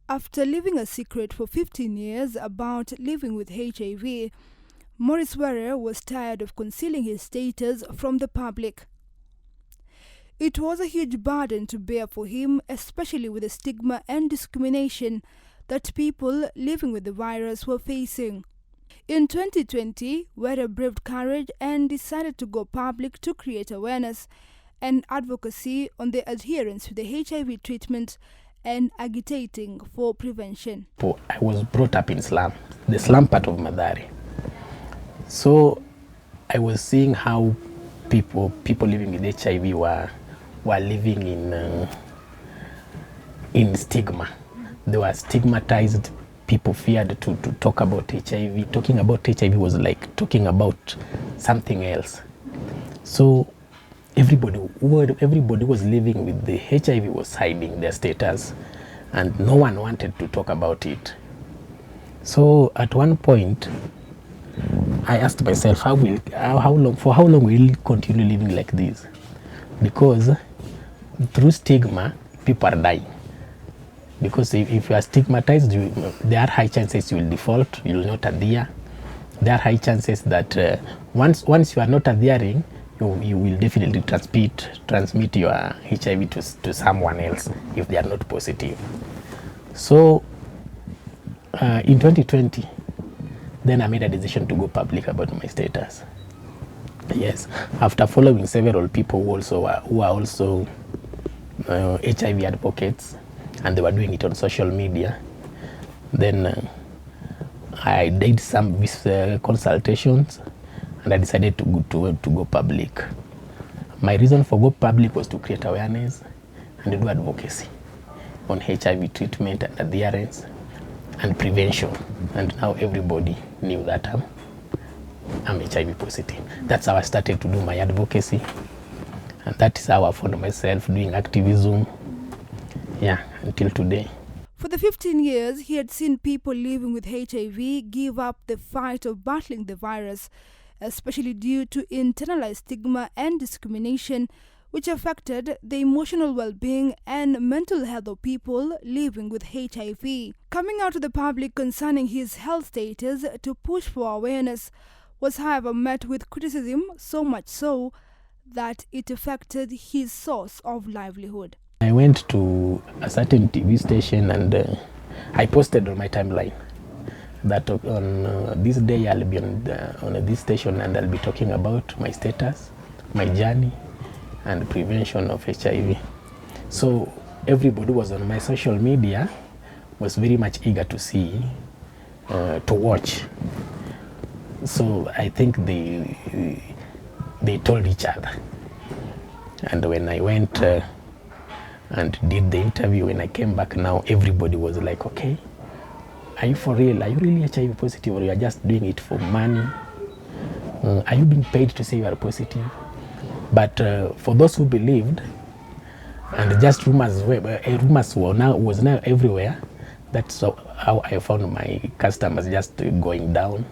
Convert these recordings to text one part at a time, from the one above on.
After living a secret for 15 years about living with HIV, Maurice Were was tired of concealing his status from the public. It was a huge burden to bear for him, especially with the stigma and discrimination that people living with the virus were facing. In 2020, Were braved courage and decided to go public to create awareness and advocacy on the adherence to the HIV treatment and agitating for prevention. I was brought up in slum, the slum part of Madari. So I was seeing how people living with HIV were living in stigma. They were stigmatized. People feared to talk about HIV. Talking about HIV was like talking about something else. So everybody was living with the HIV was hiding their status, and no one wanted to talk about it. So at one point, I asked myself, how long will we continue living like this? Because through stigma, people are dying. Because if you are stigmatized, there are high chances you will default, you will not adhere. There are high chances that once you are not adhering, you will definitely transmit your HIV to someone else if they are not positive. So in 2020, then I made a decision to go public about my status. Yes, after following several people who are also HIV advocates, and they were doing it on social media. Then I did some consultations, and I decided to go public. My reason for go public was to create awareness and do advocacy on HIV treatment and adherence and prevention. And now everybody knew that I'm HIV positive. That's how I started to do my advocacy, and that is how I found myself doing activism. Yeah, until today. For the 15 years, he had seen people living with HIV give up the fight of battling the virus, especially due to internalized stigma and discrimination, which affected the emotional well-being and mental health of people living with HIV. Coming out to the public concerning his health status to push for awareness was, however, met with criticism, so much so that it affected his source of livelihood. I went to a certain TV station and I posted on my timeline that on this day I'll be on this station and I'll be talking about my status, my journey, and prevention of HIV. So everybody was on my social media was very much eager to see, to watch. So I think they told each other. And when I went and did the interview, when I came back now, everybody was like, okay, are you for real? Are you really HIV positive, or you are just doing it for money? Are you being paid to say you are positive? But for those who believed, and just rumors was now everywhere, that's how I found my customers just going down.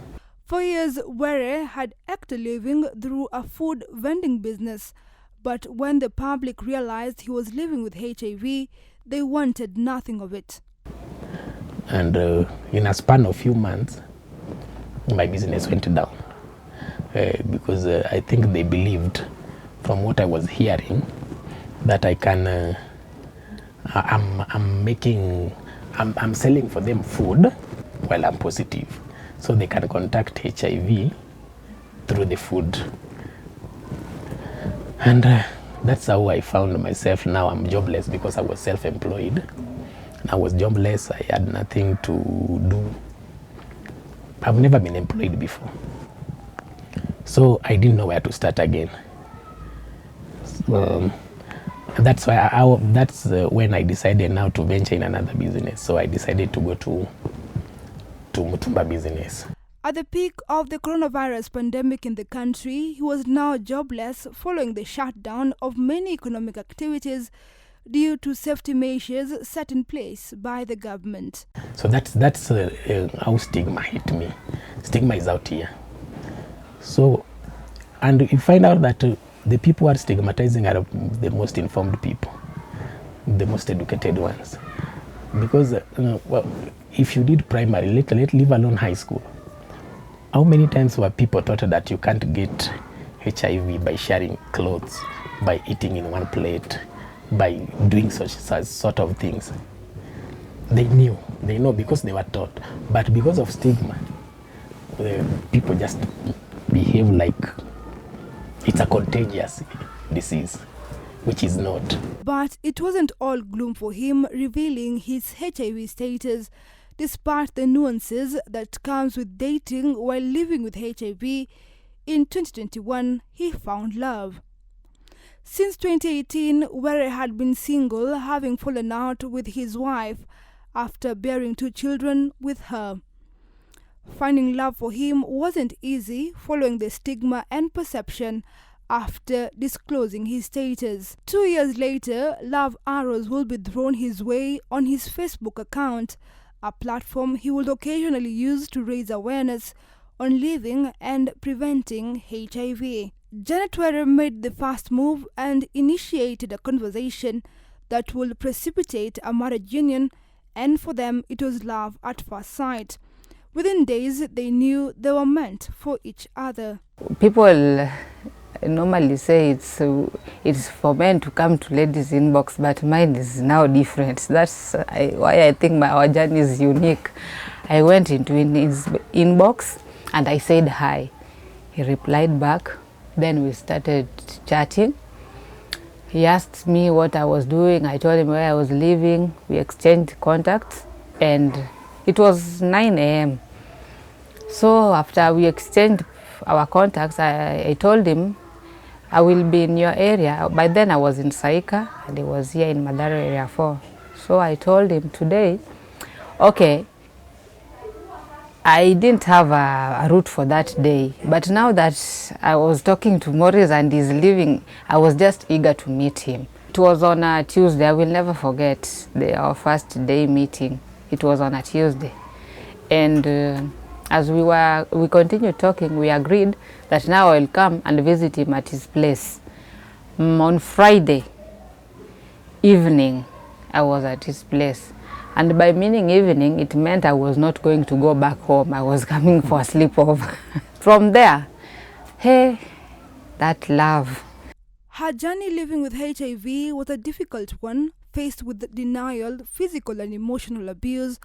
For years, Were had acted living through a food vending business. But when the public realized he was living with HIV, they wanted nothing of it. And in a span of few months, my business went down because I think they believed, from what I was hearing, that I can. I'm selling for them food while I'm positive, so they can contact HIV through the food. And that's how I found myself. Now I'm jobless because I was self-employed. I was jobless. I had nothing to do. I've never been employed before. So I didn't know where to start again. That's why that's when I decided now to venture in another business. So I decided to go to Mutumba business. At the peak of the coronavirus pandemic in the country, he was now jobless following the shutdown of many economic activities due to safety measures set in place by the government. So that's how stigma hit me. Stigma is out here. So, and you find out that the people who are stigmatizing are the most informed people, the most educated ones. because well, if you did primary, leave alone high school, how many times were people taught that you can't get HIV by sharing clothes, by eating in one plate, by doing such sort of things? They know because they were taught, but because of stigma, people just behave like it's a contagious disease, which is not. But it wasn't all gloom for him revealing his HIV status. Despite the nuances that comes with dating while living with HIV, in 2021 he found love. Since 2018, Were had been single, having fallen out with his wife after bearing 2 children with her. Finding love for him wasn't easy following the stigma and perception after disclosing his status. 2 years later, love arrows will be thrown his way on his Facebook account, a platform he would occasionally use to raise awareness on living and preventing HIV. Janet Were made the first move and initiated a conversation that would precipitate a marriage union, and for them it was love at first sight. Within days, they knew they were meant for each other. People normally say it's for men to come to ladies' inbox, but mine is now different. That's why I think our journey is unique. I went into his inbox and I said hi. He replied back. Then we started chatting. He asked me what I was doing. I told him where I was living. We exchanged contacts, and it was 9 a.m. So after we exchanged our contacts, I told him I will be in your area. By then I was in Saika and he was here in Madara area 4. So I told him today, okay, I didn't have a route for that day, but now that I was talking to Morris and he's leaving, I was just eager to meet him. It was on a Tuesday. I will never forget our first day meeting. It was on a Tuesday. And as we continued talking, we agreed that now I'll come and visit him at his place. On Friday evening, I was at his place. And by meaning evening, it meant I was not going to go back home. I was coming for a sleepover. From there, hey, that love. Her journey living with HIV was a difficult one, faced with denial, physical and emotional abuse,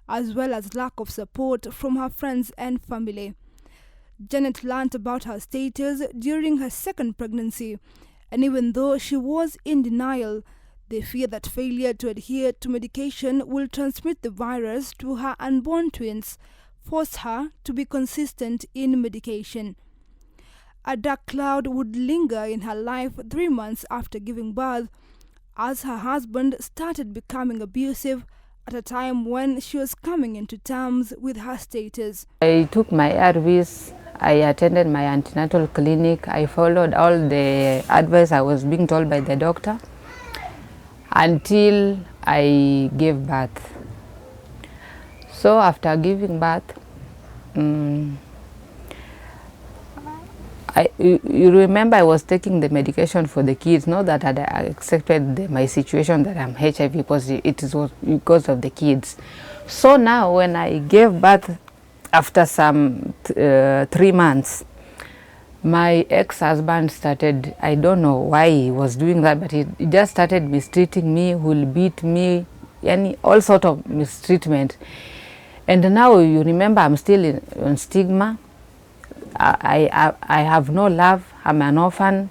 as well as lack of support from her friends and family. Janet learned about her status during her second pregnancy, and even though she was in denial, the fear that failure to adhere to medication will transmit the virus to her unborn twins forced her to be consistent in medication. A dark cloud would linger in her life 3 months after giving birth, as her husband started becoming abusive at a time when she was coming into terms with her status. I took my ARVs, I attended my antenatal clinic, I followed all the advice I was being told by the doctor until I gave birth. So after giving birth, you remember I was taking the medication for the kids, not that I accepted my situation that I'm HIV positive, it was because of the kids. So now when I gave birth after some 3 months, my ex-husband started, I don't know why he was doing that, but he just started mistreating me, will beat me, all sort of mistreatment. And now you remember I'm still on stigma. I have no love, I'm an orphan.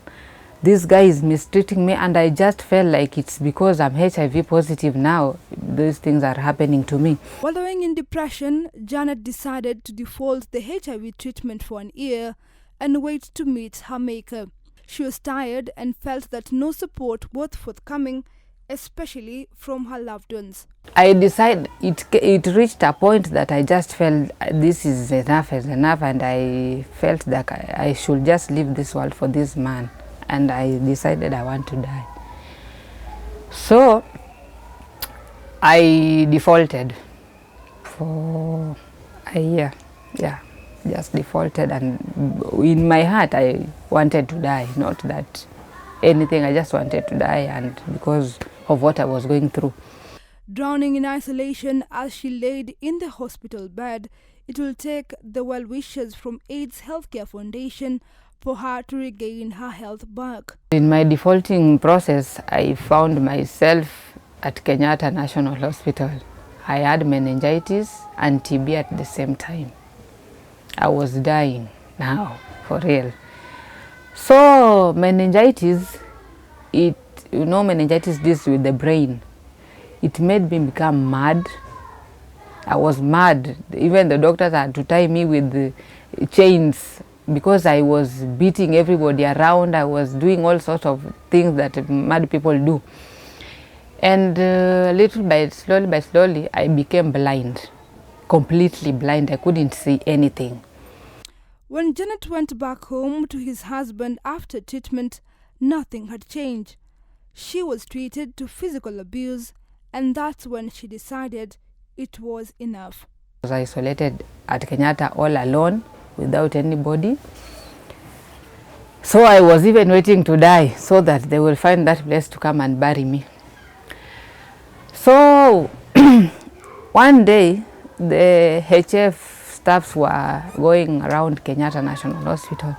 This guy is mistreating me, and I just felt like it's because I'm HIV positive now these things are happening to me. Wallowing in depression, Janet decided to default the HIV treatment for an year and wait to meet her maker. She was tired and felt that no support was forthcoming, especially from her loved ones. I decided it reached a point that I just felt this is enough, and I felt that I should just leave this world for this man, and I decided I want to die. So I defaulted for a year, just defaulted, and in my heart I wanted to die, not that anything, I just wanted to die, and because of what I was going through. Drowning in isolation as she laid in the hospital bed, it will take the well-wishers from AIDS Healthcare Foundation for her to regain her health back. In my defaulting process, I found myself at Kenyatta National Hospital. I had meningitis and TB at the same time. I was dying now, for real. So meningitis, meningitis deals with the brain. It made me become mad. I was mad. Even the doctors had to tie me with the chains because I was beating everybody around. I was doing all sorts of things that mad people do. And little by slowly, I became blind, completely blind. I couldn't see anything. When Janet went back home to his husband after treatment, nothing had changed. She was treated to physical abuse, and that's when she decided it was enough. I was isolated at Kenyatta all alone, without anybody. So I was even waiting to die so that they will find that place to come and bury me. So one day, the HF staffs were going around Kenyatta National Hospital.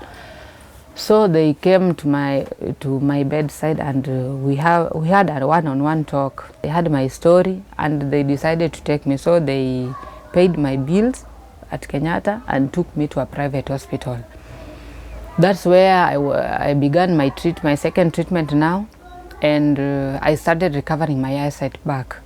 So they came to my bedside, and we had a one-on-one talk. They had my story and they decided to take me. So they paid my bills at Kenyatta and took me to a private hospital. That's where I began my second treatment now, and I started recovering my eyesight back.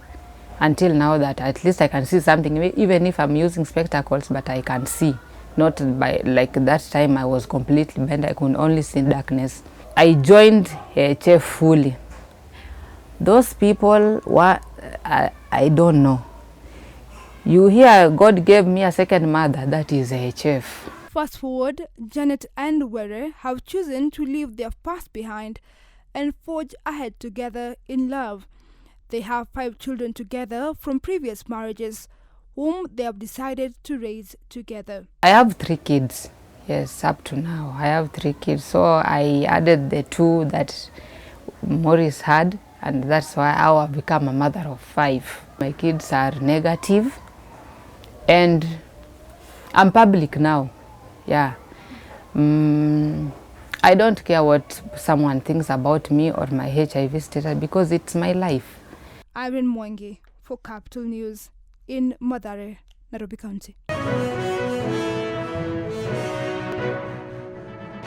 Until now that at least I can see something, even if I'm using spectacles, but I can see. Not by like that time I was completely blind, I could only see darkness. I joined HF fully. Those people were, I don't know. You hear God gave me a second mother, that is HF. Fast forward, Janet and Were have chosen to leave their past behind and forge ahead together in love. They have 5 children together from previous marriages, whom they have decided to raise together. I have 3 kids. Yes, up to now I have 3 kids. So I added the 2 that Maurice had, and that's why I have become a mother of 5. My kids are negative, and I'm public now. Yeah. I don't care what someone thinks about me or my HIV status because it's my life. Irene Mwangi for Capital News in Mathare, Nairobi County.